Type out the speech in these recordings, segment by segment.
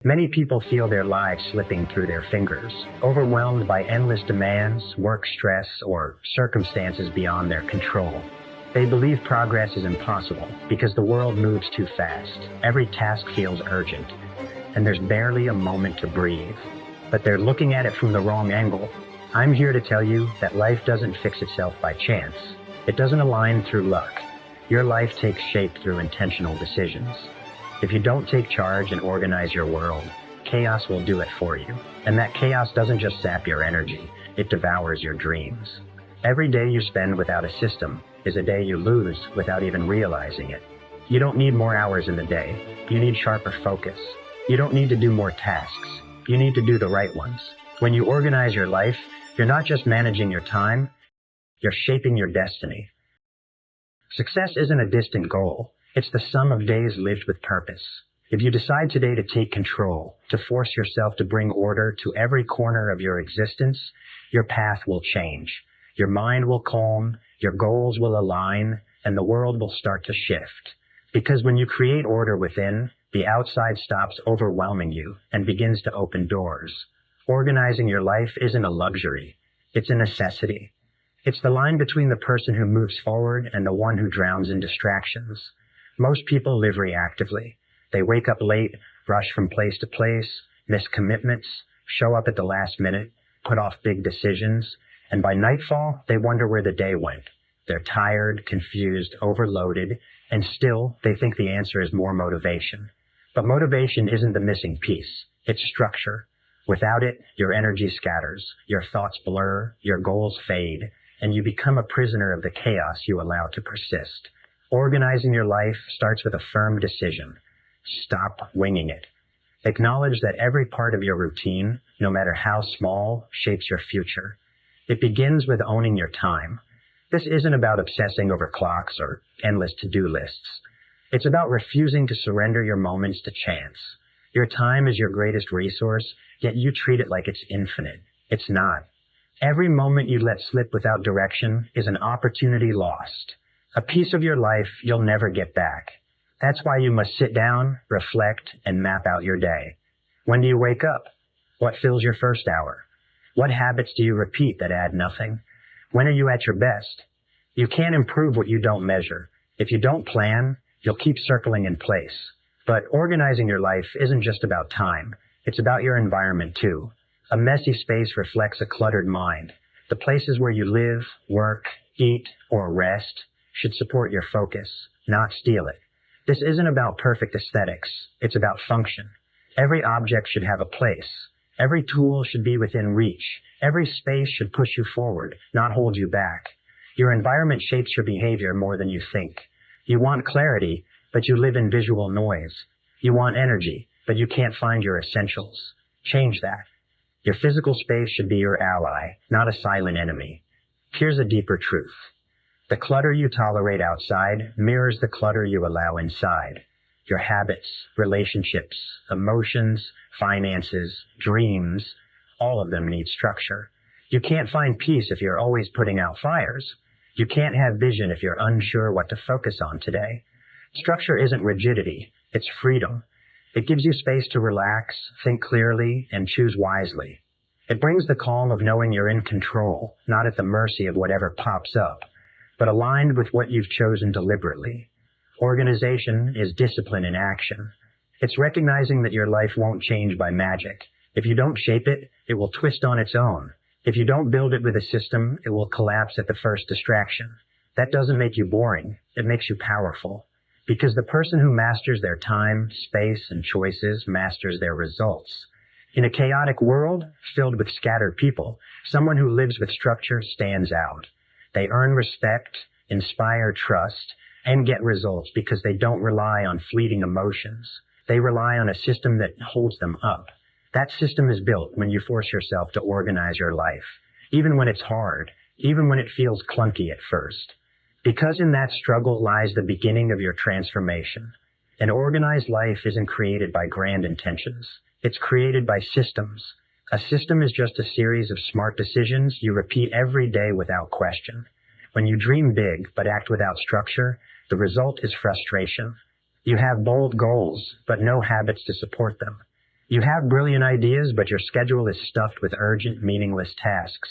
Many people feel their lives slipping through their fingers, overwhelmed by endless demands, work stress, or circumstances beyond their control. They believe progress is impossible because the world moves too fast. Every task feels urgent, and there's barely a moment to breathe. But they're looking at it from the wrong angle. I'm here to tell you that life doesn't fix itself by chance. It doesn't align through luck. Your life takes shape through intentional decisions. If you don't take charge and organize your world, chaos will do it for you. And that chaos doesn't just sap your energy, it devours your dreams. Every day you spend without a system is a day you lose without even realizing it. You don't need more hours in the day. You need sharper focus. You don't need to do more tasks. You need to do the right ones. When you organize your life, you're not just managing your time, you're shaping your destiny. Success isn't a distant goal. It's the sum of days lived with purpose. If you decide today to take control, to force yourself to bring order to every corner of your existence, your path will change. Your mind will calm, your goals will align, and the world will start to shift. Because when you create order within, the outside stops overwhelming you and begins to open doors. Organizing your life isn't a luxury. It's a necessity. It's the line between the person who moves forward and the one who drowns in distractions. Most people live reactively. They wake up late, rush from place to place, miss commitments, show up at the last minute, put off big decisions, and by nightfall, they wonder where the day went. They're tired, confused, overloaded, and still they think the answer is more motivation. But motivation isn't the missing piece. It's structure. Without it, your energy scatters, your thoughts blur, your goals fade, and you become a prisoner of the chaos you allow to persist. Organizing your life starts with a firm decision. Stop winging it. Acknowledge that every part of your routine, no matter how small, shapes your future. It begins with owning your time. This isn't about obsessing over clocks or endless to-do lists. It's about refusing to surrender your moments to chance. Your time is your greatest resource, yet you treat it like it's infinite. It's not. Every moment you let slip without direction is an opportunity lost. A piece of your life you'll never get back. That's why you must sit down, reflect, and map out your day. When do you wake up? What fills your first hour? What habits do you repeat that add nothing? When are you at your best? You can't improve what you don't measure. If you don't plan, you'll keep circling in place. But organizing your life isn't just about time. It's about your environment too. A messy space reflects a cluttered mind. The places where you live, work, eat, or rest should support your focus, not steal it. This isn't about perfect aesthetics. It's about function. Every object should have a place. Every tool should be within reach. Every space should push you forward, not hold you back. Your environment shapes your behavior more than you think. You want clarity, but you live in visual noise. You want energy, but you can't find your essentials. Change that. Your physical space should be your ally, not a silent enemy. Here's a deeper truth. The clutter you tolerate outside mirrors the clutter you allow inside. Your habits, relationships, emotions, finances, dreams, all of them need structure. You can't find peace if you're always putting out fires. You can't have vision if you're unsure what to focus on today. Structure isn't rigidity, it's freedom. It gives you space to relax, think clearly, and choose wisely. It brings the calm of knowing you're in control, not at the mercy of whatever pops up, but aligned with what you've chosen deliberately. Organization is discipline in action. It's recognizing that your life won't change by magic. If you don't shape it, it will twist on its own. If you don't build it with a system, it will collapse at the first distraction. That doesn't make you boring. It makes you powerful. Because the person who masters their time, space, and choices masters their results. In a chaotic world filled with scattered people, someone who lives with structure stands out. They earn respect, inspire trust, and get results because they don't rely on fleeting emotions. They rely on a system that holds them up. That system is built when you force yourself to organize your life, even when it's hard, even when it feels clunky at first. Because in that struggle lies the beginning of your transformation. An organized life isn't created by grand intentions. It's created by systems. A system is just a series of smart decisions you repeat every day without question. When you dream big but act without structure, the result is frustration. You have bold goals, but no habits to support them. You have brilliant ideas, but your schedule is stuffed with urgent, meaningless tasks.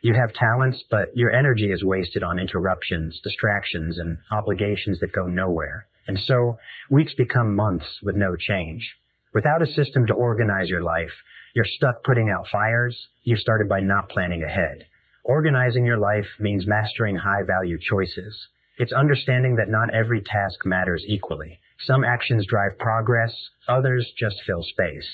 You have talents, but your energy is wasted on interruptions, distractions, and obligations that go nowhere. And so, weeks become months with no change. Without a system to organize your life, you're stuck putting out fires you started by not planning ahead. Organizing your life means mastering high-value choices. It's understanding that not every task matters equally. Some actions drive progress, others just fill space.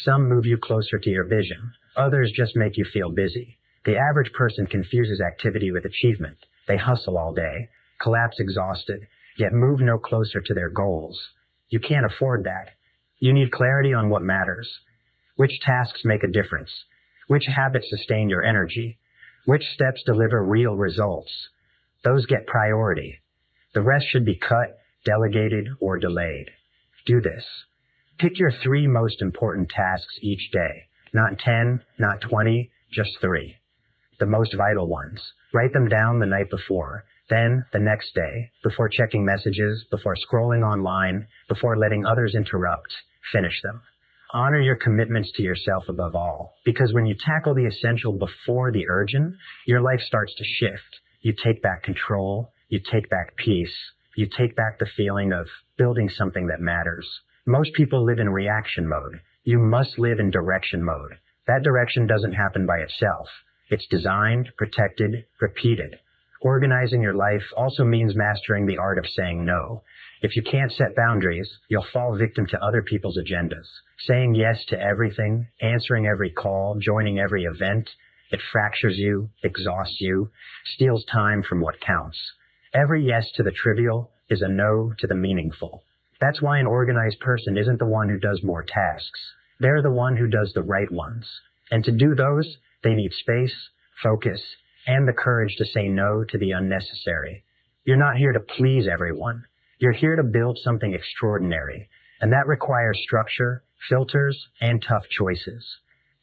Some move you closer to your vision, others just make you feel busy. The average person confuses activity with achievement. They hustle all day, collapse exhausted, yet move no closer to their goals. You can't afford that. You need clarity on what matters. Which tasks make a difference? Which habits sustain your energy? Which steps deliver real results? Those get priority. The rest should be cut, delegated, or delayed. Do this. Pick your 3 most important tasks each day. Not 10, not 20, just 3. The most vital ones. Write them down the night before. Then, the next day, before checking messages, before scrolling online, before letting others interrupt, finish them. Honor your commitments to yourself above all, because when you tackle the essential before the urgent, your life starts to shift. You take back control, you take back peace, you take back the feeling of building something that matters. Most people live in reaction mode. You must live in direction mode. That direction doesn't happen by itself. It's designed, protected, repeated. Organizing your life also means mastering the art of saying no. If you can't set boundaries, you'll fall victim to other people's agendas. Saying yes to everything, answering every call, joining every event, it fractures you, exhausts you, steals time from what counts. Every yes to the trivial is a no to the meaningful. That's why an organized person isn't the one who does more tasks. They're the one who does the right ones. And to do those, they need space, focus, and the courage to say no to the unnecessary. You're not here to please everyone. You're here to build something extraordinary, and that requires structure, filters, and tough choices.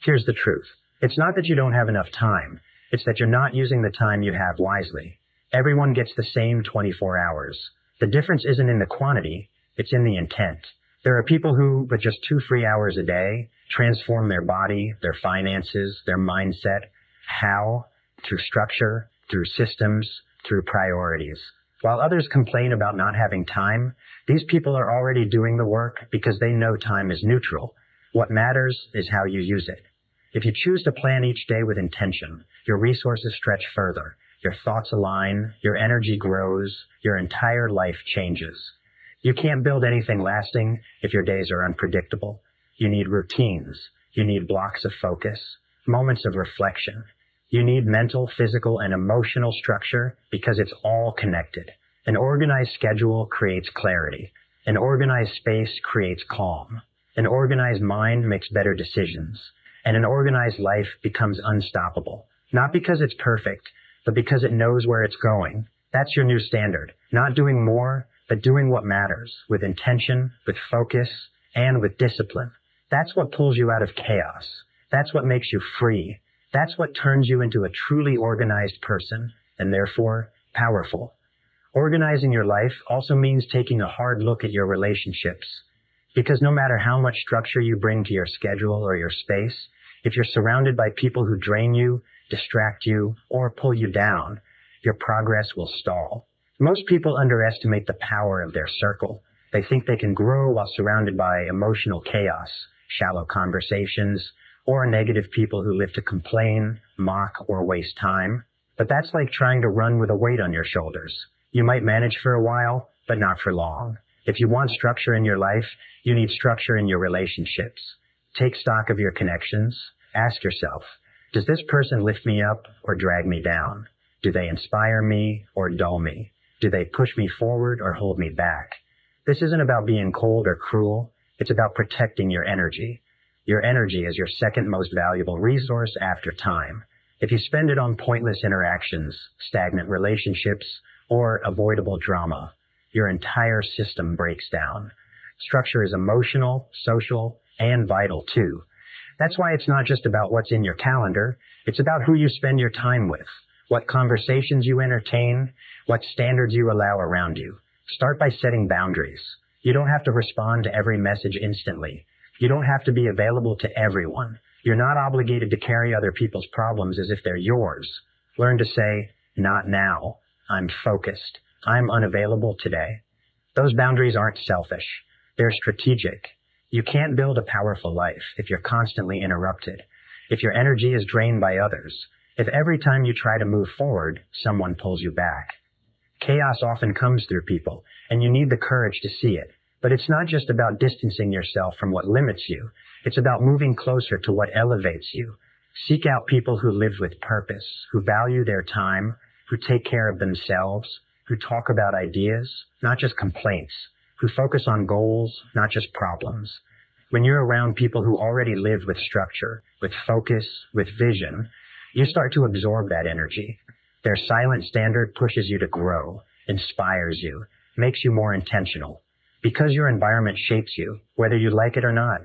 Here's the truth. It's not that you don't have enough time. It's that you're not using the time you have wisely. Everyone gets the same 24 hours. The difference isn't in the quantity, it's in the intent. There are people who, with just 2 free hours a day, transform their body, their finances, their mindset. How? Through structure, through systems, through priorities. While others complain about not having time, these people are already doing the work because they know time is neutral. What matters is how you use it. If you choose to plan each day with intention, your resources stretch further, your thoughts align, your energy grows, your entire life changes. You can't build anything lasting if your days are unpredictable. You need routines. You need blocks of focus, moments of reflection. You need mental, physical, and emotional structure because it's all connected. An organized schedule creates clarity. An organized space creates calm. An organized mind makes better decisions. And an organized life becomes unstoppable. Not because it's perfect, but because it knows where it's going. That's your new standard. Not doing more, but doing what matters, with intention, with focus, and with discipline. That's what pulls you out of chaos. That's what makes you free. That's what turns you into a truly organized person, and therefore, powerful. Organizing your life also means taking a hard look at your relationships. Because no matter how much structure you bring to your schedule or your space, if you're surrounded by people who drain you, distract you, or pull you down, your progress will stall. Most people underestimate the power of their circle. They think they can grow while surrounded by emotional chaos, shallow conversations, or negative people who live to complain, mock, or waste time. But that's like trying to run with a weight on your shoulders. You might manage for a while, but not for long. If you want structure in your life, you need structure in your relationships. Take stock of your connections. Ask yourself, does this person lift me up or drag me down? Do they inspire me or dull me? Do they push me forward or hold me back? This isn't about being cold or cruel. It's about protecting your energy. Your energy is your second most valuable resource after time. If you spend it on pointless interactions, stagnant relationships, or avoidable drama, your entire system breaks down. Structure is emotional, social, and vital too. That's why it's not just about what's in your calendar. It's about who you spend your time with, what conversations you entertain, what standards you allow around you. Start by setting boundaries. You don't have to respond to every message instantly. You don't have to be available to everyone. You're not obligated to carry other people's problems as if they're yours. Learn to say, not now. I'm focused. I'm unavailable today. Those boundaries aren't selfish. They're strategic. You can't build a powerful life if you're constantly interrupted, if your energy is drained by others, if every time you try to move forward, someone pulls you back. Chaos often comes through people, and you need the courage to see it. But it's not just about distancing yourself from what limits you. It's about moving closer to what elevates you. Seek out people who live with purpose, who value their time, who take care of themselves, who talk about ideas, not just complaints, who focus on goals, not just problems. When you're around people who already live with structure, with focus, with vision, you start to absorb that energy. Their silent standard pushes you to grow, inspires you, makes you more intentional. Because your environment shapes you, whether you like it or not.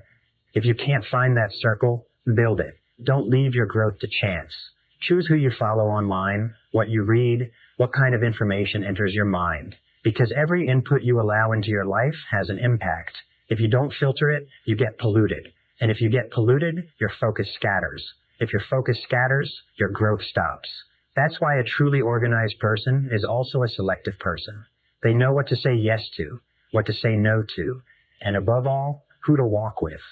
If you can't find that circle, build it. Don't leave your growth to chance. Choose who you follow online, what you read, what kind of information enters your mind. Because every input you allow into your life has an impact. If you don't filter it, you get polluted. And if you get polluted, your focus scatters. If your focus scatters, your growth stops. That's why a truly organized person is also a selective person. They know what to say yes to, what to say no to, and above all, who to walk with.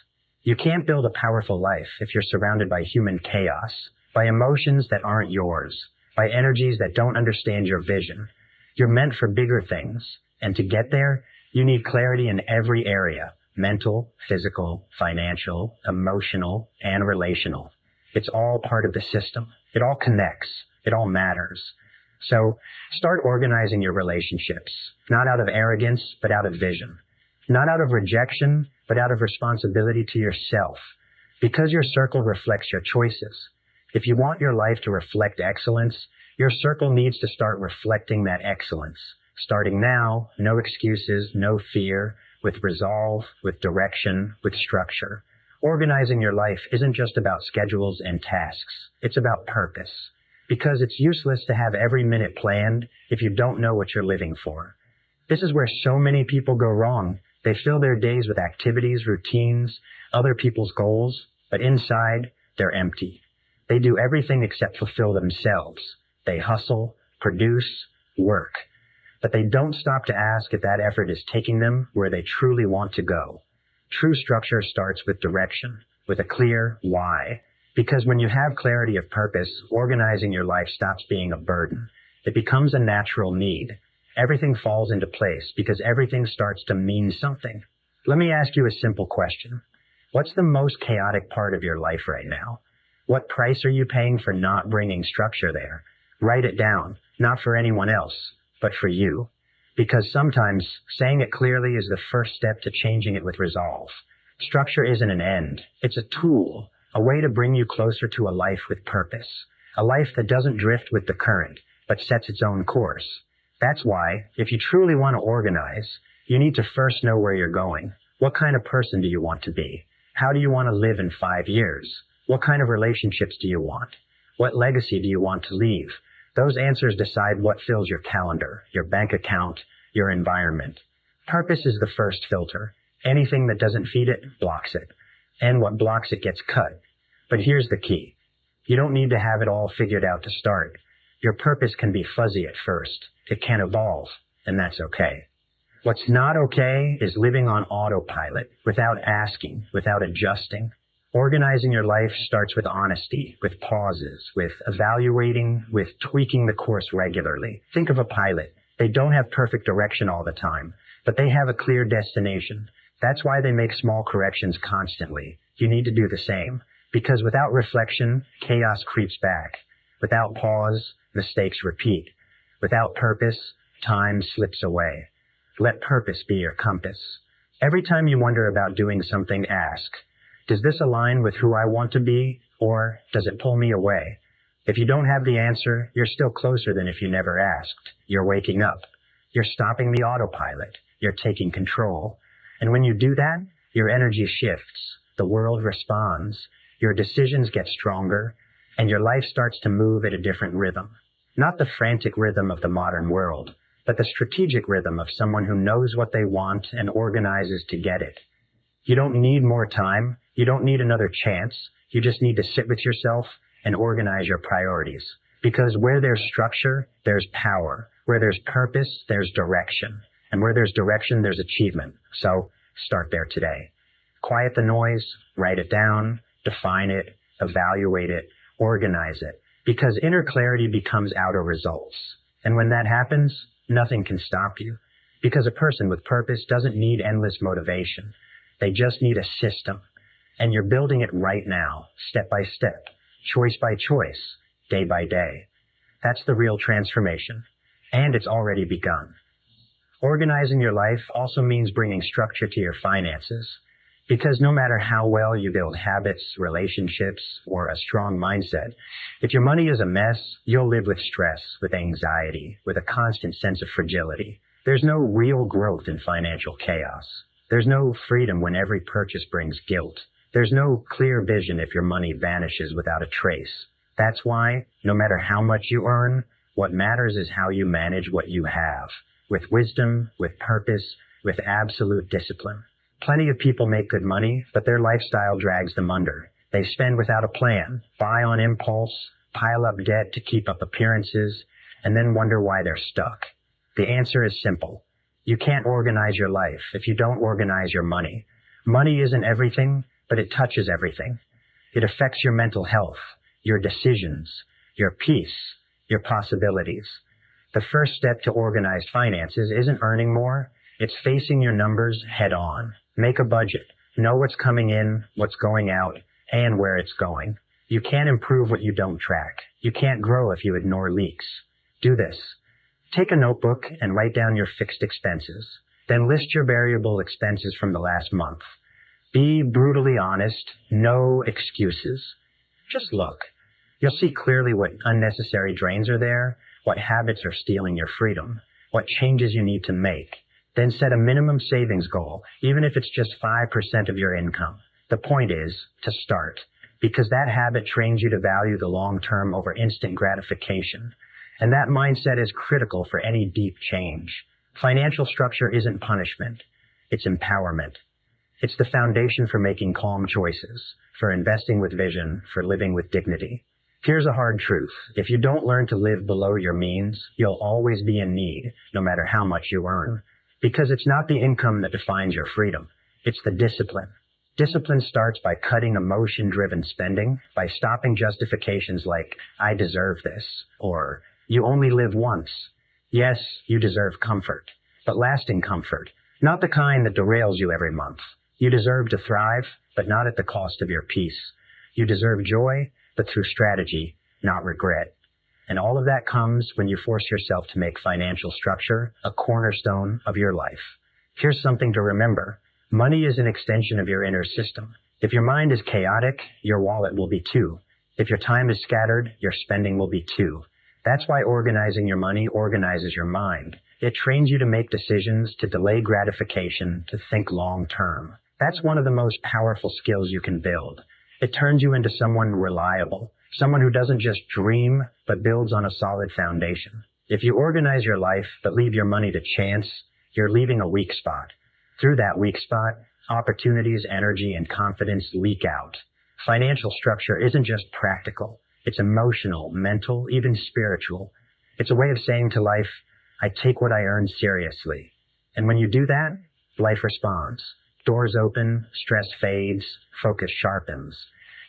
You can't build a powerful life if you're surrounded by human chaos, by emotions that aren't yours, by energies that don't understand your vision. You're meant for bigger things, and to get there, you need clarity in every area: mental, physical, financial, emotional, and relational. It's all part of the system. It all connects. It all matters. So start organizing your relationships, not out of arrogance, but out of vision. Not out of rejection, but out of responsibility to yourself. Because your circle reflects your choices. If you want your life to reflect excellence, your circle needs to start reflecting that excellence. Starting now, no excuses, no fear, with resolve, with direction, with structure. Organizing your life isn't just about schedules and tasks. It's about purpose. Because it's useless to have every minute planned if you don't know what you're living for. This is where so many people go wrong. They fill their days with activities, routines, other people's goals, but inside, they're empty. They do everything except fulfill themselves. They hustle, produce, work. But they don't stop to ask if that effort is taking them where they truly want to go. True structure starts with direction, with a clear why. Because when you have clarity of purpose, organizing your life stops being a burden. It becomes a natural need. Everything falls into place because everything starts to mean something. Let me ask you a simple question. What's the most chaotic part of your life right now? What price are you paying for not bringing structure there? Write it down, not for anyone else, but for you. Because sometimes saying it clearly is the first step to changing it with resolve. Structure isn't an end. It's a tool. A way to bring you closer to a life with purpose. A life that doesn't drift with the current, but sets its own course. That's why, if you truly want to organize, you need to first know where you're going. What kind of person do you want to be? How do you want to live in 5 years? What kind of relationships do you want? What legacy do you want to leave? Those answers decide what fills your calendar, your bank account, your environment. Purpose is the first filter. Anything that doesn't feed it, blocks it. And what blocks it gets cut. But here's the key. You don't need to have it all figured out to start. Your purpose can be fuzzy at first. It can evolve, and that's okay. What's not okay is living on autopilot, without asking, without adjusting. Organizing your life starts with honesty, with pauses, with evaluating, with tweaking the course regularly. Think of a pilot. They don't have perfect direction all the time, but they have a clear destination. That's why they make small corrections constantly. You need to do the same. Because without reflection, chaos creeps back. Without pause, mistakes repeat. Without purpose, time slips away. Let purpose be your compass. Every time you wonder about doing something, ask, does this align with who I want to be, or does it pull me away? If you don't have the answer, you're still closer than if you never asked. You're waking up. You're stopping the autopilot. You're taking control. And when you do that, your energy shifts. The world responds. Your decisions get stronger, and your life starts to move at a different rhythm. Not the frantic rhythm of the modern world, but the strategic rhythm of someone who knows what they want and organizes to get it. You don't need more time. You don't need another chance. You just need to sit with yourself and organize your priorities. Because where there's structure, there's power. Where there's purpose, there's direction. And where there's direction, there's achievement. So start there today. Quiet the noise, write it down, define it, evaluate it, organize it. Because inner clarity becomes outer results. And when that happens, nothing can stop you. Because a person with purpose doesn't need endless motivation. They just need a system. And you're building it right now, step by step, choice by choice, day by day. That's the real transformation. And it's already begun. Organizing your life also means bringing structure to your finances. Because no matter how well you build habits, relationships, or a strong mindset, if your money is a mess, you'll live with stress, with anxiety, with a constant sense of fragility. There's no real growth in financial chaos. There's no freedom when every purchase brings guilt. There's no clear vision if your money vanishes without a trace. That's why, no matter how much you earn, what matters is how you manage what you have. With wisdom, with purpose, with absolute discipline. Plenty of people make good money, but their lifestyle drags them under. They spend without a plan, buy on impulse, pile up debt to keep up appearances, and then wonder why they're stuck. The answer is simple. You can't organize your life if you don't organize your money. Money isn't everything, but it touches everything. It affects your mental health, your decisions, your peace, your possibilities. The first step to organized finances isn't earning more, it's facing your numbers head on. Make a budget. Know what's coming in, what's going out, and where it's going. You can't improve what you don't track. You can't grow if you ignore leaks. Do this. Take a notebook and write down your fixed expenses. Then list your variable expenses from the last month. Be brutally honest. No excuses. Just look. You'll see clearly what unnecessary drains are there, what habits are stealing your freedom, what changes you need to make. Then set a minimum savings goal, even if it's just 5% of your income. The point is to start, because that habit trains you to value the long term over instant gratification. And that mindset is critical for any deep change. Financial structure isn't punishment, it's empowerment. It's the foundation for making calm choices, for investing with vision, for living with dignity. Here's a hard truth. If you don't learn to live below your means, you'll always be in need, no matter how much you earn. Because it's not the income that defines your freedom. It's the discipline. Discipline starts by cutting emotion-driven spending, by stopping justifications like, I deserve this, or you only live once. Yes, you deserve comfort, but lasting comfort, not the kind that derails you every month. You deserve to thrive, but not at the cost of your peace. You deserve joy, but through strategy, not regret. And all of that comes when you force yourself to make financial structure a cornerstone of your life. Here's something to remember. Money is an extension of your inner system. If your mind is chaotic, your wallet will be too. If your time is scattered, your spending will be too. That's why organizing your money organizes your mind. It trains you to make decisions, to delay gratification, to think long term. That's one of the most powerful skills you can build. It turns you into someone reliable. Someone who doesn't just dream, but builds on a solid foundation. If you organize your life, but leave your money to chance, you're leaving a weak spot. Through that weak spot, opportunities, energy, and confidence leak out. Financial structure isn't just practical. It's emotional, mental, even spiritual. It's a way of saying to life, I take what I earn seriously. And when you do that, life responds. Doors open, stress fades, focus sharpens.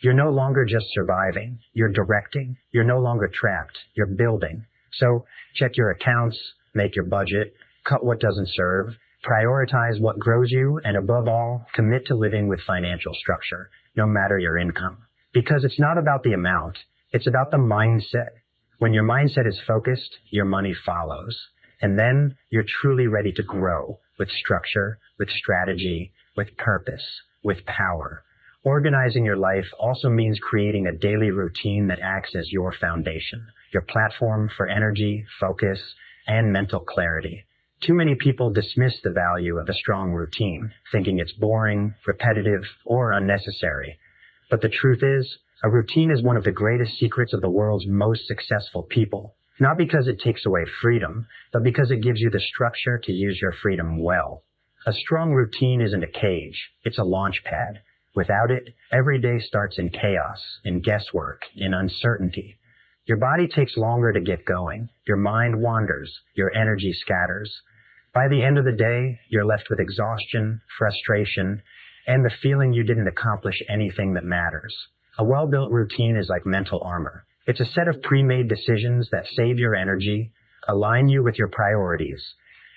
You're no longer just surviving, you're directing. You're no longer trapped, you're building. So check your accounts, make your budget, cut what doesn't serve, prioritize what grows you, and above all, commit to living with financial structure, no matter your income. Because it's not about the amount, it's about the mindset. When your mindset is focused, your money follows. And then you're truly ready to grow with structure, with strategy, with purpose, with power. Organizing your life also means creating a daily routine that acts as your foundation, your platform for energy, focus, and mental clarity. Too many people dismiss the value of a strong routine, thinking it's boring, repetitive, or unnecessary. But the truth is, a routine is one of the greatest secrets of the world's most successful people. Not because it takes away freedom, but because it gives you the structure to use your freedom well. A strong routine isn't a cage, it's a launch pad. Without it, every day starts in chaos, in guesswork, in uncertainty. Your body takes longer to get going, your mind wanders, your energy scatters. By the end of the day, you're left with exhaustion, frustration, and the feeling you didn't accomplish anything that matters. A well-built routine is like mental armor. It's a set of pre-made decisions that save your energy, align you with your priorities,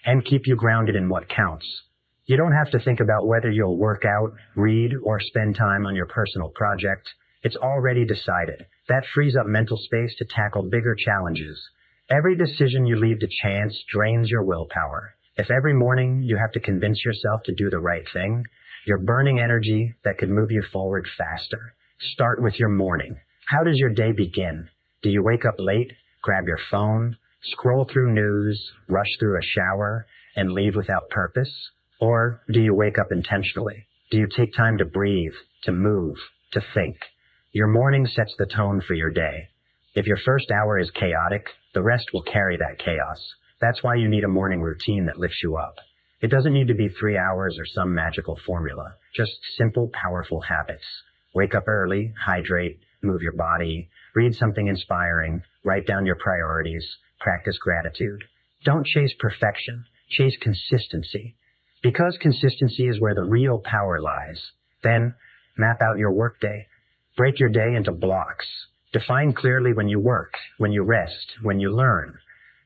and keep you grounded in what counts. You don't have to think about whether you'll work out, read, or spend time on your personal project. It's already decided. That frees up mental space to tackle bigger challenges. Every decision you leave to chance drains your willpower. If every morning you have to convince yourself to do the right thing, you're burning energy that could move you forward faster. Start with your morning. How does your day begin? Do you wake up late, grab your phone, scroll through news, rush through a shower, and leave without purpose? Or do you wake up intentionally? Do you take time to breathe, to move, to think? Your morning sets the tone for your day. If your first hour is chaotic, the rest will carry that chaos. That's why you need a morning routine that lifts you up. It doesn't need to be 3 hours or some magical formula, just simple, powerful habits. Wake up early, hydrate, move your body, read something inspiring, write down your priorities, practice gratitude. Don't chase perfection, chase consistency. Because consistency is where the real power lies. Then, map out your workday. Break your day into blocks. Define clearly when you work, when you rest, when you learn.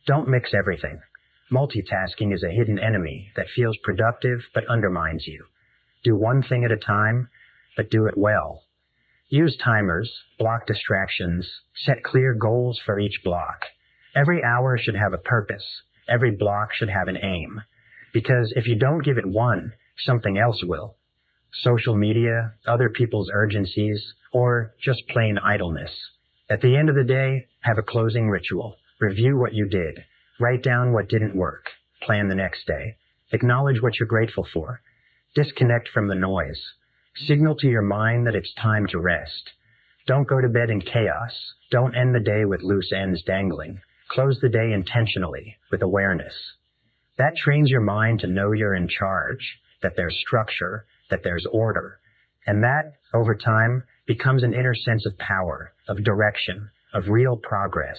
Don't mix everything. Multitasking is a hidden enemy that feels productive but undermines you. Do one thing at a time, but do it well. Use timers, block distractions, set clear goals for each block. Every hour should have a purpose. Every block should have an aim. Because if you don't give it one, something else will. Social media, other people's urgencies, or just plain idleness. At the end of the day, have a closing ritual. Review what you did. Write down what didn't work. Plan the next day. Acknowledge what you're grateful for. Disconnect from the noise. Signal to your mind that it's time to rest. Don't go to bed in chaos. Don't end the day with loose ends dangling. Close the day intentionally, with awareness. That trains your mind to know you're in charge, that there's structure, that there's order. And that, over time, becomes an inner sense of power, of direction, of real progress.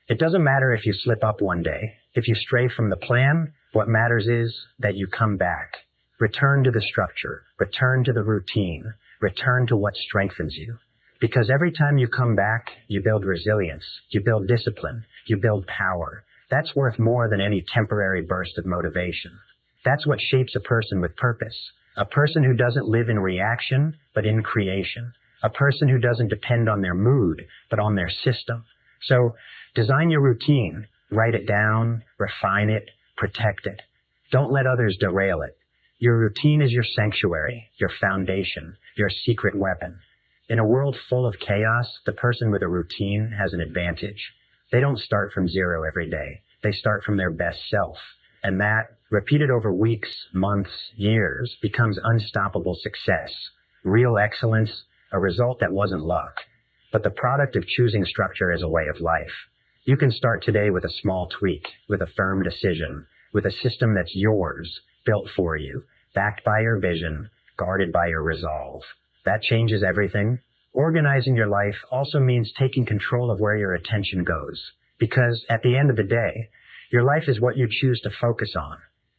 It doesn't matter if you slip up one day. If you stray from the plan, what matters is that you come back. Return to the structure, return to the routine, return to what strengthens you. Because every time you come back, you build resilience, you build discipline, you build power. That's worth more than any temporary burst of motivation. That's what shapes a person with purpose. A person who doesn't live in reaction, but in creation. A person who doesn't depend on their mood, but on their system. So, design your routine, write it down, refine it, protect it. Don't let others derail it. Your routine is your sanctuary, your foundation, your secret weapon. In a world full of chaos, the person with a routine has an advantage. They don't start from zero every day. They start from their best self. And that, repeated over weeks, months, years, becomes unstoppable success. Real excellence, a result that wasn't luck, but the product of choosing structure as a way of life. You can start today with a small tweak, with a firm decision, with a system that's yours, built for you, backed by your vision, guarded by your resolve. That changes everything. Organizing your life also means taking control of where your attention goes, because at the end of the day, your life is what you choose to focus on.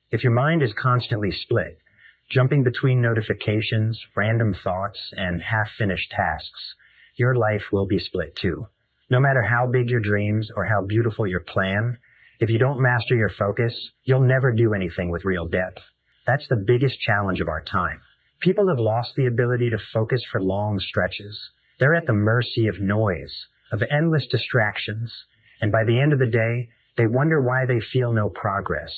If your mind is constantly split, jumping between notifications, random thoughts, and half-finished tasks, your life will be split too. No matter how big your dreams or how beautiful your plan, if you don't master your focus, you'll never do anything with real depth. That's the biggest challenge of our time. People have lost the ability to focus for long stretches. They're at the mercy of noise, of endless distractions, and by the end of the day, they wonder why they feel no progress.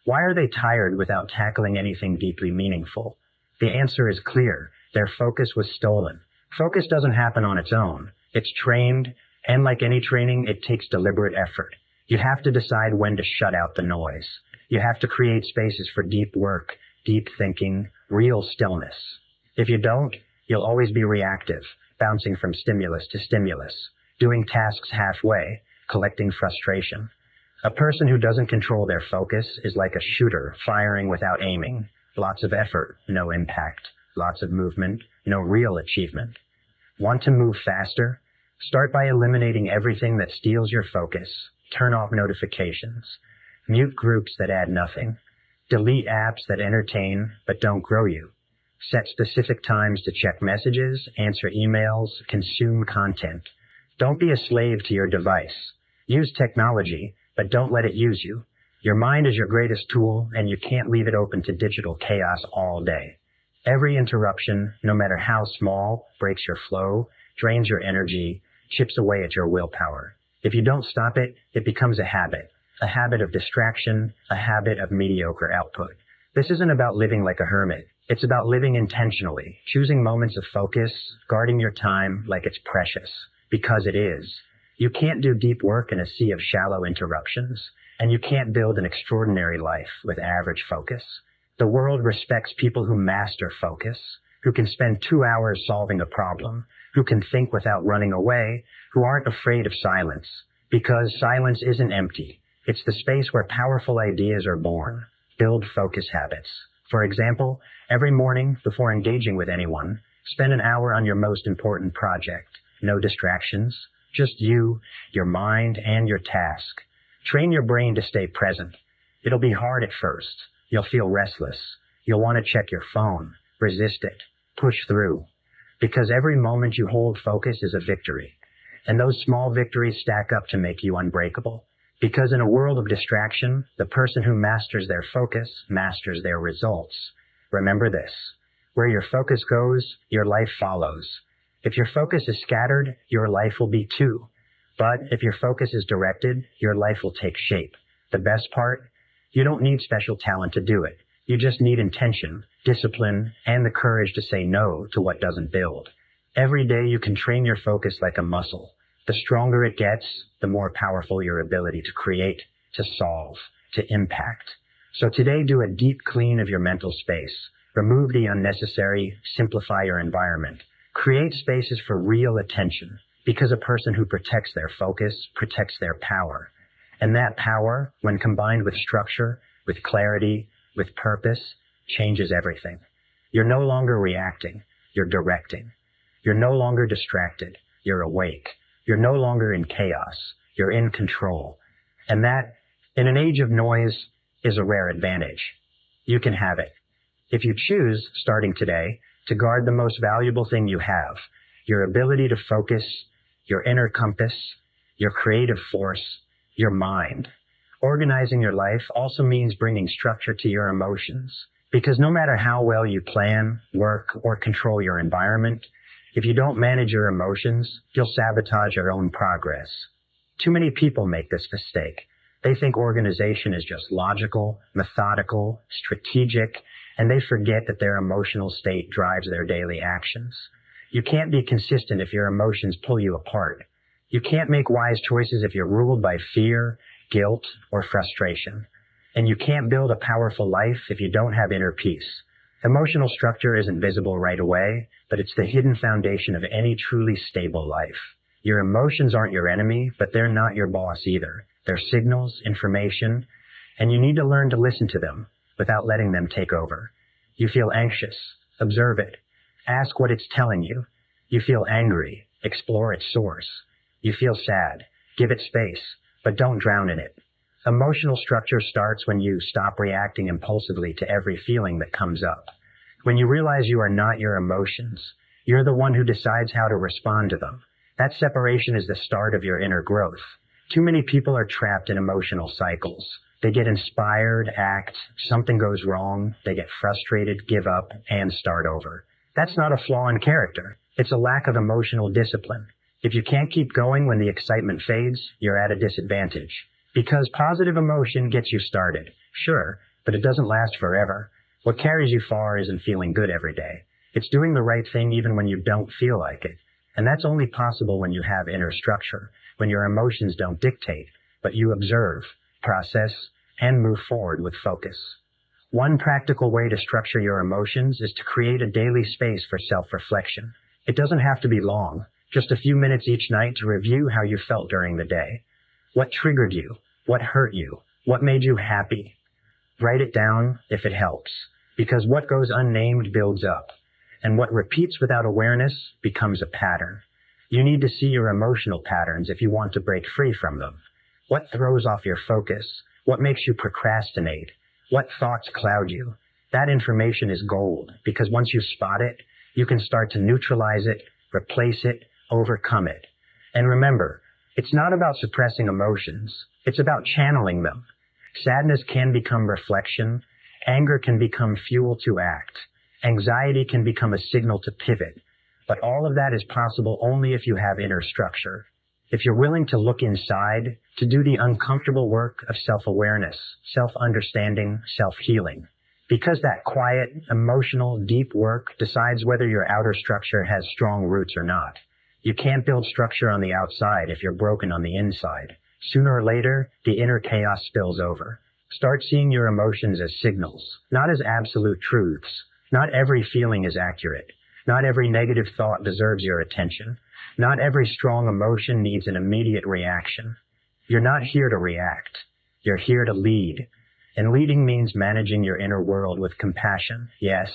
Why are they tired without tackling anything deeply meaningful? The answer is clear. Their focus was stolen. Focus doesn't happen on its own. It's trained, and like any training, it takes deliberate effort. You have to decide when to shut out the noise. You have to create spaces for deep work, deep thinking, real stillness. If you don't, you'll always be reactive, bouncing from stimulus to stimulus, doing tasks halfway, collecting frustration. A person who doesn't control their focus is like a shooter firing without aiming. Lots of effort, no impact. Lots of movement, no real achievement. Want to move faster? Start by eliminating everything that steals your focus. Turn off notifications. Mute groups that add nothing. Delete apps that entertain but don't grow you. Set specific times to check messages, answer emails, consume content. Don't be a slave to your device. Use technology, but don't let it use you. Your mind is your greatest tool, and you can't leave it open to digital chaos all day. Every interruption, no matter how small, breaks your flow, drains your energy, chips away at your willpower. If you don't stop it, it becomes a habit of distraction, a habit of mediocre output. This isn't about living like a hermit. It's about living intentionally, choosing moments of focus, guarding your time like it's precious, because it is. You can't do deep work in a sea of shallow interruptions, and you can't build an extraordinary life with average focus. The world respects people who master focus, who can spend 2 hours solving a problem, who can think without running away, who aren't afraid of silence, because silence isn't empty. It's the space where powerful ideas are born. Build focus habits. For example, every morning before engaging with anyone, spend an hour on your most important project. No distractions, just you, your mind, and your task. Train your brain to stay present. It'll be hard at first. You'll feel restless. You'll want to check your phone. Resist it. Push through. Because every moment you hold focus is a victory. And those small victories stack up to make you unbreakable. Because in a world of distraction, the person who masters their focus masters their results. Remember this. Where your focus goes, your life follows. If your focus is scattered, your life will be too. But if your focus is directed, your life will take shape. The best part? You don't need special talent to do it. You just need intention, discipline, and the courage to say no to what doesn't build. Every day you can train your focus like a muscle. The stronger it gets, the more powerful your ability to create, to solve, to impact. So today, do a deep clean of your mental space. Remove the unnecessary, simplify your environment. Create spaces for real attention, because a person who protects their focus protects their power. And that power, when combined with structure, with clarity, with purpose, changes everything. You're no longer reacting, you're directing. You're no longer distracted, you're awake. You're no longer in chaos, you're in control. And that, in an age of noise, is a rare advantage. You can have it. If you choose, starting today, to guard the most valuable thing you have, your ability to focus, your inner compass, your creative force, your mind. Organizing your life also means bringing structure to your emotions, because no matter how well you plan, work, or control your environment, if you don't manage your emotions, you'll sabotage your own progress. Too many people make this mistake. They think organization is just logical, methodical, strategic, and they forget that their emotional state drives their daily actions. You can't be consistent if your emotions pull you apart. You can't make wise choices if you're ruled by fear, guilt, or frustration. And you can't build a powerful life if you don't have inner peace. Emotional structure isn't visible right away, but it's the hidden foundation of any truly stable life. Your emotions aren't your enemy, but they're not your boss either. They're signals, information, and you need to learn to listen to them without letting them take over. You feel anxious, observe it. Ask what it's telling you. You feel angry, explore its source. You feel sad, give it space, but don't drown in it. Emotional structure starts when you stop reacting impulsively to every feeling that comes up. When you realize you are not your emotions, you're the one who decides how to respond to them. That separation is the start of your inner growth. Too many people are trapped in emotional cycles. They get inspired, act, something goes wrong, they get frustrated, give up, and start over. That's not a flaw in character. It's a lack of emotional discipline. If you can't keep going when the excitement fades, you're at a disadvantage. Because positive emotion gets you started, sure, but it doesn't last forever. What carries you far isn't feeling good every day. It's doing the right thing even when you don't feel like it. And that's only possible when you have inner structure, when your emotions don't dictate, but you observe, process, and move forward with focus. One practical way to structure your emotions is to create a daily space for self-reflection. It doesn't have to be long, just a few minutes each night to review how you felt during the day. What triggered you? What hurt you? What made you happy? Write it down if it helps. Because what goes unnamed builds up, and what repeats without awareness becomes a pattern. You need to see your emotional patterns if you want to break free from them. What throws off your focus? What makes you procrastinate? What thoughts cloud you? That information is gold, because once you spot it, you can start to neutralize it, replace it, overcome it. And remember, it's not about suppressing emotions. It's about channeling them. Sadness can become reflection. Anger can become fuel to act. Anxiety can become a signal to pivot. But all of that is possible only if you have inner structure. If you're willing to look inside, to do the uncomfortable work of self-awareness, self-understanding, self-healing. Because that quiet, emotional, deep work decides whether your outer structure has strong roots or not. You can't build structure on the outside if you're broken on the inside. Sooner or later, the inner chaos spills over. Start seeing your emotions as signals, not as absolute truths. Not every feeling is accurate. Not every negative thought deserves your attention. Not every strong emotion needs an immediate reaction. You're not here to react. You're here to lead. And leading means managing your inner world with compassion, yes,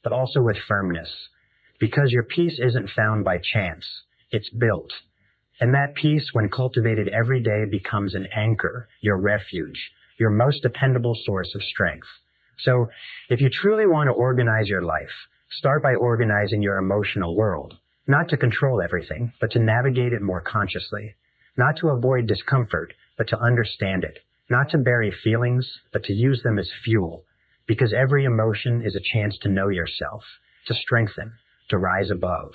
but also with firmness. Because your peace isn't found by chance. It's built. And that peace, when cultivated every day, becomes an anchor, your refuge, your most dependable source of strength. So, if you truly want to organize your life, start by organizing your emotional world. Not to control everything, but to navigate it more consciously. Not to avoid discomfort, but to understand it. Not to bury feelings, but to use them as fuel. Because every emotion is a chance to know yourself, to strengthen, to rise above.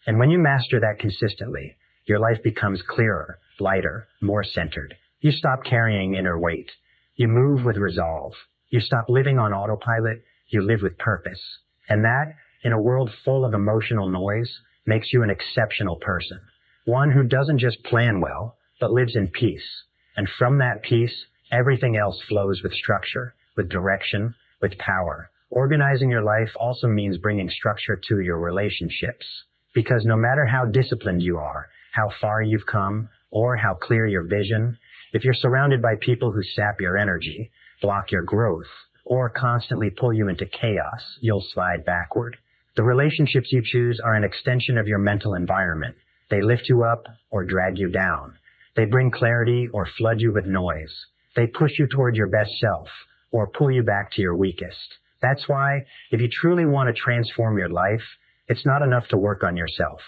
And when you master that consistently, your life becomes clearer, lighter, more centered. You stop carrying inner weight. You move with resolve. You stop living on autopilot. You live with purpose. And that, in a world full of emotional noise, makes you an exceptional person. One who doesn't just plan well, but lives in peace. And from that peace, everything else flows with structure, with direction, with power. Organizing your life also means bringing structure to your relationships. Because no matter how disciplined you are, how far you've come, or how clear your vision, if you're surrounded by people who sap your energy, block your growth, or constantly pull you into chaos, you'll slide backward. The relationships you choose are an extension of your mental environment. They lift you up or drag you down. They bring clarity or flood you with noise. They push you toward your best self or pull you back to your weakest. That's why, if you truly want to transform your life, it's not enough to work on yourself.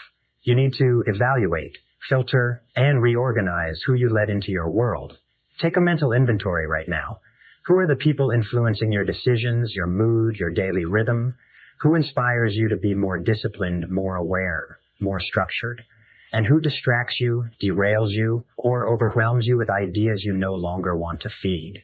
You need to evaluate, filter, and reorganize who you let into your world. Take a mental inventory right now. Who are the people influencing your decisions, your mood, your daily rhythm? Who inspires you to be more disciplined, more aware, more structured? And who distracts you, derails you, or overwhelms you with ideas you no longer want to feed?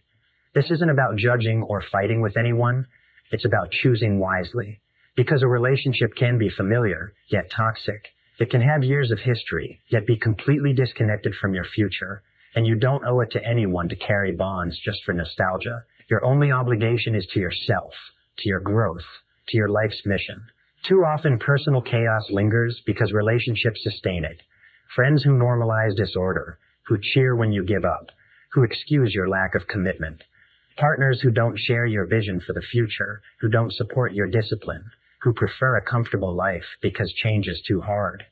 This isn't about judging or fighting with anyone. It's about choosing wisely. Because a relationship can be familiar, yet toxic. It can have years of history, yet be completely disconnected from your future. And you don't owe it to anyone to carry bonds just for nostalgia. Your only obligation is to yourself, to your growth, to your life's mission. Too often, personal chaos lingers because relationships sustain it. Friends who normalize disorder, who cheer when you give up, who excuse your lack of commitment. Partners who don't share your vision for the future, who don't support your discipline, who prefer a comfortable life because change is too hard.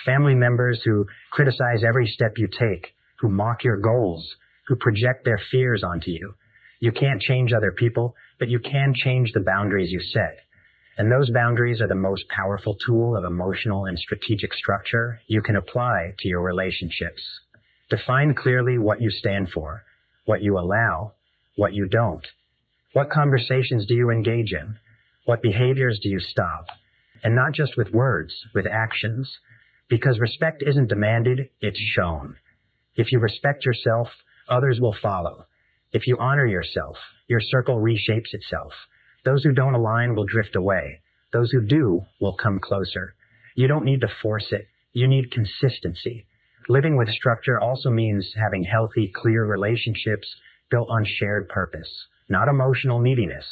Family members who criticize every step you take, who mock your goals, who project their fears onto you. You can't change other people, but you can change the boundaries you set. And those boundaries are the most powerful tool of emotional and strategic structure you can apply to your relationships. Define clearly what you stand for, what you allow, what you don't. What conversations do you engage in? What behaviors do you stop? And not just with words, with actions. Because respect isn't demanded, it's shown. If you respect yourself, others will follow. If you honor yourself, your circle reshapes itself. Those who don't align will drift away. Those who do will come closer. You don't need to force it. You need consistency. Living with structure also means having healthy, clear relationships built on shared purpose, not emotional neediness.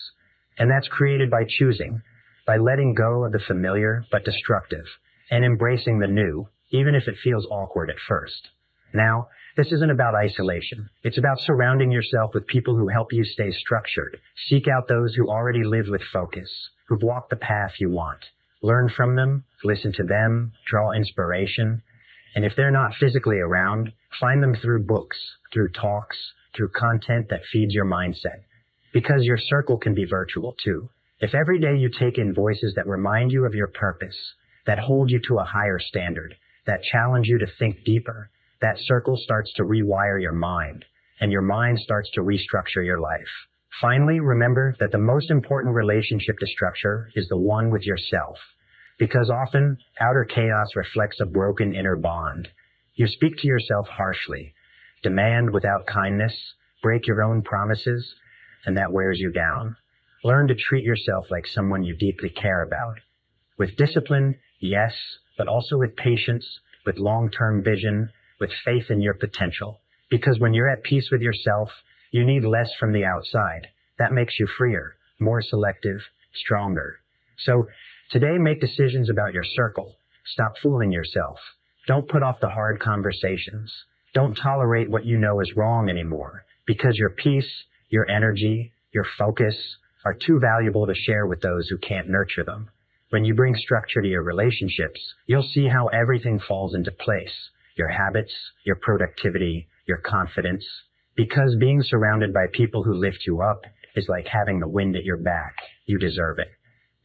And that's created by choosing, by letting go of the familiar but destructive, and embracing the new, even if it feels awkward at first. Now, this isn't about isolation. It's about surrounding yourself with people who help you stay structured. Seek out those who already live with focus, who've walked the path you want. Learn from them, listen to them, draw inspiration. And if they're not physically around, find them through books, through talks, through content that feeds your mindset. Because your circle can be virtual too. If every day you take in voices that remind you of your purpose, that hold you to a higher standard, that challenge you to think deeper, that circle starts to rewire your mind, and your mind starts to restructure your life. Finally, remember that the most important relationship to structure is the one with yourself. Because often, outer chaos reflects a broken inner bond. You speak to yourself harshly, demand without kindness, break your own promises, and that wears you down. Learn to treat yourself like someone you deeply care about. With discipline, yes, but also with patience, with long-term vision, with faith in your potential. Because when you're at peace with yourself, you need less from the outside. That makes you freer, more selective, stronger. So today, make decisions about your circle. Stop fooling yourself. Don't put off the hard conversations. Don't tolerate what you know is wrong anymore, because your peace, your energy, your focus are too valuable to share with those who can't nurture them. When you bring structure to your relationships, you'll see how everything falls into place. Your habits, your productivity, your confidence. Because being surrounded by people who lift you up is like having the wind at your back. You deserve it.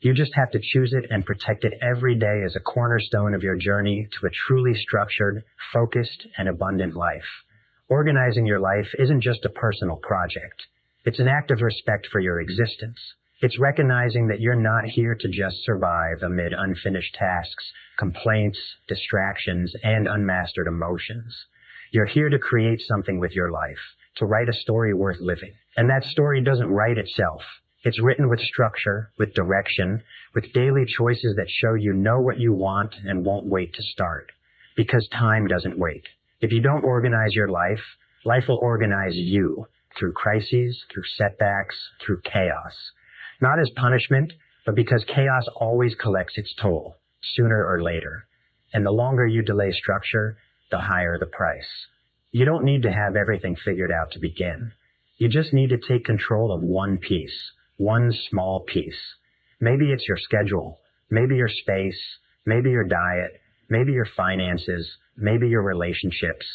You just have to choose it and protect it every day as a cornerstone of your journey to a truly structured, focused, and abundant life. Organizing your life isn't just a personal project. It's an act of respect for your existence. It's recognizing that you're not here to just survive amid unfinished tasks, complaints, distractions, and unmastered emotions. You're here to create something with your life, to write a story worth living. And that story doesn't write itself. It's written with structure, with direction, with daily choices that show you know what you want and won't wait to start. Because time doesn't wait. If you don't organize your life, life will organize you through crises, through setbacks, through chaos. Not as punishment, but because chaos always collects its toll, sooner or later. And the longer you delay structure, the higher the price. You don't need to have everything figured out to begin. You just need to take control of one piece, one small piece. Maybe it's your schedule, maybe your space, maybe your diet, maybe your finances, maybe your relationships.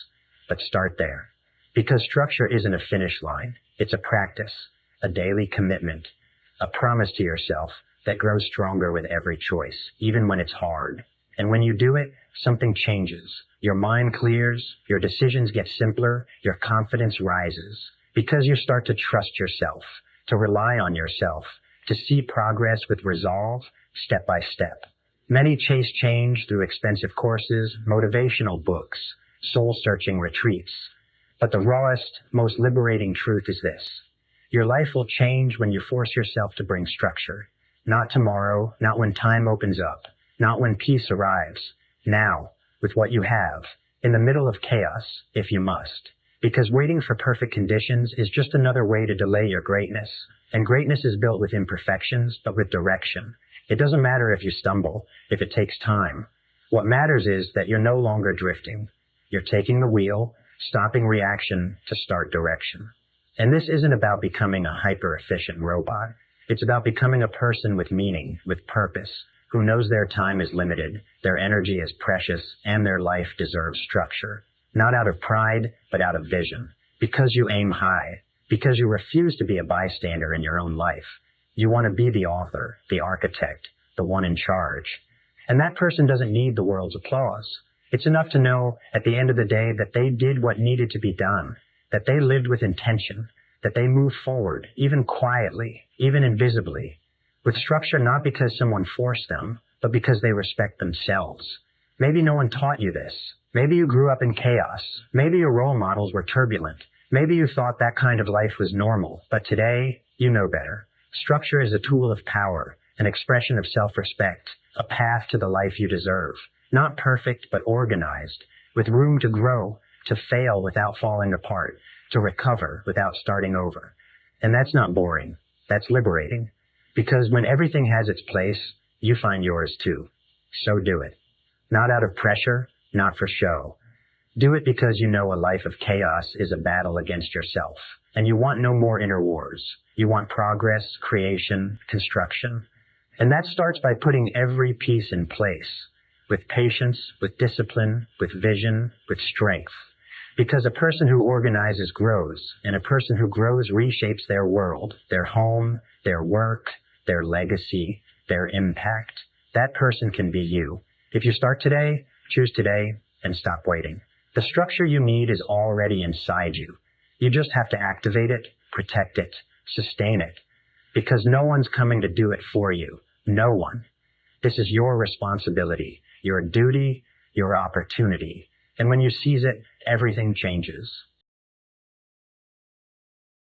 But start there. Because structure isn't a finish line. It's a practice, a daily commitment, a promise to yourself that grows stronger with every choice, even when it's hard. And when you do it, something changes. Your mind clears, your decisions get simpler, your confidence rises. Because you start to trust yourself, to rely on yourself, to see progress with resolve, step by step. Many chase change through expensive courses, motivational books, soul-searching retreats. But the rawest, most liberating truth is this. Your life will change when you force yourself to bring structure. Not tomorrow, not when time opens up, not when peace arrives. Now, with what you have, in the middle of chaos, if you must. Because waiting for perfect conditions is just another way to delay your greatness. And greatness is built with imperfections, but with direction. It doesn't matter if you stumble, if it takes time. What matters is that you're no longer drifting. You're taking the wheel, stopping reaction to start direction. And this isn't about becoming a hyper-efficient robot. It's about becoming a person with meaning, with purpose, who knows their time is limited, their energy is precious, and their life deserves structure. Not out of pride, but out of vision. Because you aim high. Because you refuse to be a bystander in your own life. You want to be the author, the architect, the one in charge. And that person doesn't need the world's applause. It's enough to know at the end of the day that they did what needed to be done, that they lived with intention, that they moved forward, even quietly, even invisibly, with structure not because someone forced them, but because they respect themselves. Maybe no one taught you this. Maybe you grew up in chaos. Maybe your role models were turbulent. Maybe you thought that kind of life was normal, but today, you know better. Structure is a tool of power, an expression of self-respect, a path to the life you deserve. Not perfect, but organized, with room to grow, to fail without falling apart, to recover without starting over. And that's not boring. That's liberating. Because when everything has its place, you find yours too. So do it. Not out of pressure, not for show. Do it because you know a life of chaos is a battle against yourself, and you want no more inner wars. You want progress, creation, construction. And that starts by putting every piece in place, with patience, with discipline, with vision, with strength. Because a person who organizes grows, and a person who grows reshapes their world, their home, their work, their legacy, their impact. That person can be you. If you start today, choose today, and stop waiting. The structure you need is already inside you. You just have to activate it, protect it, sustain it. Because no one's coming to do it for you. No one. This is your responsibility, your duty, your opportunity. And when you seize it, everything changes.